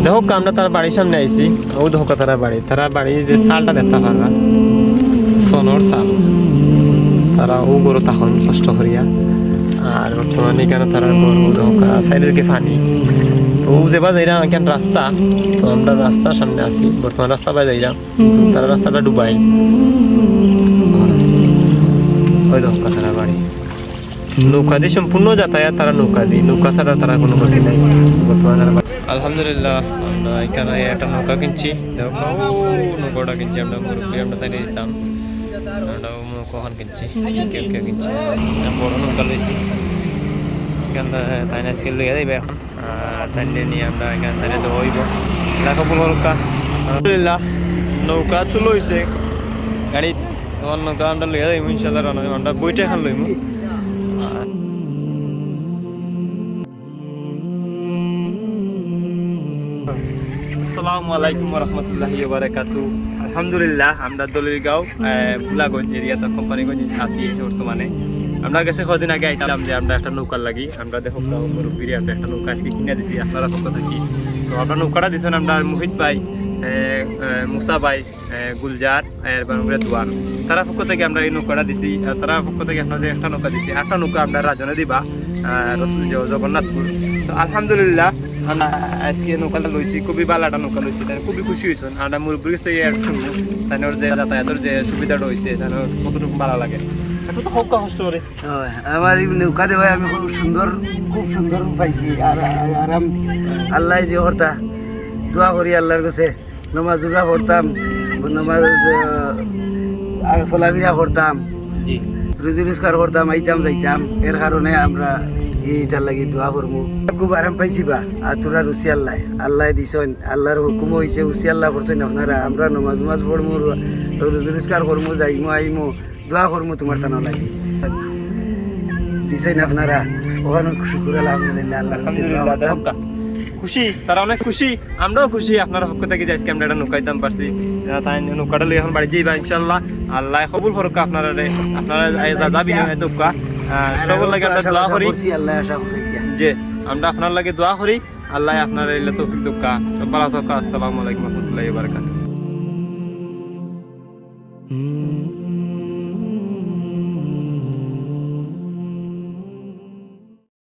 দেখো আমরা তার বাড়ির সামনে আইছি। ও দেখো তারা বাড়ি যে চালটা দেখতে পারা সোনর চাল, তারা ও গরু তখন কষ্ট করিয়া। আর বর্তমানে এখানে তারা গরু ধোকা সাইডে পানি। তো ও যেবা যাইলাম এখান রাস্তা, তো আমরা রাস্তার সামনে আছি, বর্তমান রাস্তা পাই যাইলাম, তারা রাস্তাটা ডুবাই। ওই ধোকা তারা বাড়ি নৌকা দিয়ে সম্পূর্ণ যাতায়াত, তারা নৌকা দিয়ে, নৌকা ছাড়া তারা কোনো গতি নাই বর্তমানে। আলহামদুলিল্লাহ আমরা এখানে একটা নৌকা কিনছি, নৌকাটা কিনছি আমরা মুরব্বী, আমরা তাই দিতাম, আমরা কখন কিনছি কেউ কিনছি, বড় নৌকা লইছি এখানে তাই না স্কেল লইয়া যাইবে এখন। আর তাই নিয়ে আমরা এখানে তাই তো হইব দেখো নৌকা। আলহামদুলিল্লাহ নৌকা তো লইছে গাড়িত, তোমার নৌকা আমরা লইয়া যাইব ইনশাল্লাহ, আমরা বইটা এখন লইব। আসসালামু আলাইকুম রহমতুল্লাহি ওয়া বারাকাতুহু। আলহামদুলিল্লাহ আমরা দলিরগাঁও বুলাগঞ্জ এরিয়াতে কোম্পানিগঞ্জ আছি বর্তমানে। আমরা গেছে কদিন আগে আইছিলাম যে আমরা একটা নৌকার লাগি, আমরা দেখো মুরব্বীর একটা নৌকা আজকে কিনে দিছি আপনারা পক্ষ থাকি। তো আমরা নৌকাটা দিয়েছেন আমরা মোহিত ভাই, মুসা ভাই, গুলজার এবং দোয়ান, তারা পক্ষ থেকে আমরা এই নৌকাটা দিছি। তারা পক্ষ থেকে আপনাদের একটা নৌকা দিছি, একটা নৌকা আমরা রাজনে দিবা জগন্নাথপুর। তো আলহামদুলিল্লাহ আমরা আজকে নৌকাটা লইছি, খুবই ভালো একটা নৌকা লইছি, তাই খুবই খুশি হয়েছেন। আমরা মুরব্বীর কাছ থেকে শুনবো তাই যে যাতায়াতের যে সুবিধাটা হয়েছে তাই কতটুকু ভালো লাগে। আমার এই নৌকা দেওয়ায় আমি খুব সুন্দর পাইছি। আর আরাম আল্লাহ যে হরতা দোয়া করি আল্লাহর কাছে, নমাজ জোগা করতাম, নমাজ চলাফেরা করতাম, রুজি রোজগার করতাম, আইতাম যাইতাম। এর কারণে আমরা এইটার লাগি দোয়া করবো। খুব আরাম পাইছি বা আর তোরা রুচি আল্লাহ দিছেন, আল্লাহর হুকুম হয়েছে, উচি আল্লাহ করছেন আপনারা। আমরা নমাজ পড়বো, রুজি রোজগার করবো, যাইমো আইমো, দোয়া করবো তোমার টানা লাগি দিছেন আপনারা। ওখানে শুকুর আলহামদুলিল্লাহ, আল্লাহ খুশি, তারা অনেক খুশি, আমরাও খুশি। আপনারা পক্ষ থেকে আজকে আমরা এটা নৌকাইতাম পারছি, তাই নৌকাটা লই এখন বাড়ি যাইবা ইনশাল্লাহ। আল্লাহ কবুল করুক আপনারা যাবি নৌকা সবার লাগে আমরা দোয়া করি যে আমরা আপনার লাগে দোয়া করি, আল্লাহ আপনার তৌফিক দুঃখা সব ভালো থাকা। আসসালামু আলাইকুম রহমতুল্লাহি ওয়া বারাকাতুহু।